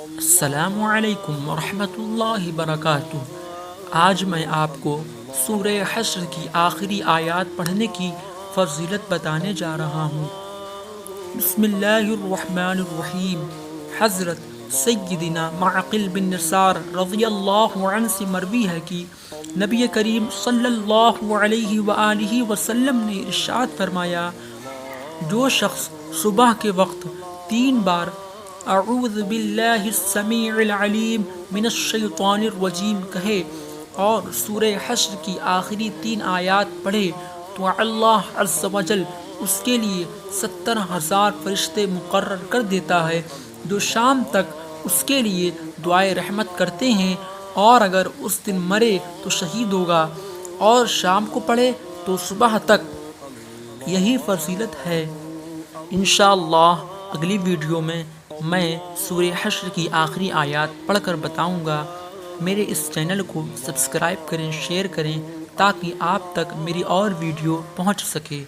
السلام علیکم ورحمۃ اللہ وبرکاتہ۔ آج میں آپ کو سورہ حشر کی آخری آیات پڑھنے کی فضیلت بتانے جا رہا ہوں۔ بسم اللہ الرحمن الرحیم۔ حضرت سیدنا معقل بن یسار رضی اللہ عنہ سے مروی ہے کہ نبی کریم صلی اللہ علیہ وآلہ وسلم نے ارشاد فرمایا، جو شخص صبح کے وقت 3 بار اعوذ باللہ السمیع العلیم من الشیطان الرجیم کہے اور سورہ حشر کی آخری 3 آیات پڑھے تو اللہ عز و جل اس کے لیے 70,000 فرشتے مقرر کر دیتا ہے جو شام تک اس کے لیے دعائے رحمت کرتے ہیں، اور اگر اس دن مرے تو شہید ہوگا، اور شام کو پڑھے تو صبح تک۔ یہی فضیلت ہے۔ انشاءاللہ اگلی ویڈیو میں سورہ حشر کی آخری آیات پڑھ کر بتاؤں گا۔ میرے اس چینل کو سبسکرائب کریں، شیئر کریں تاکہ آپ تک میری اور ویڈیو پہنچ سکے۔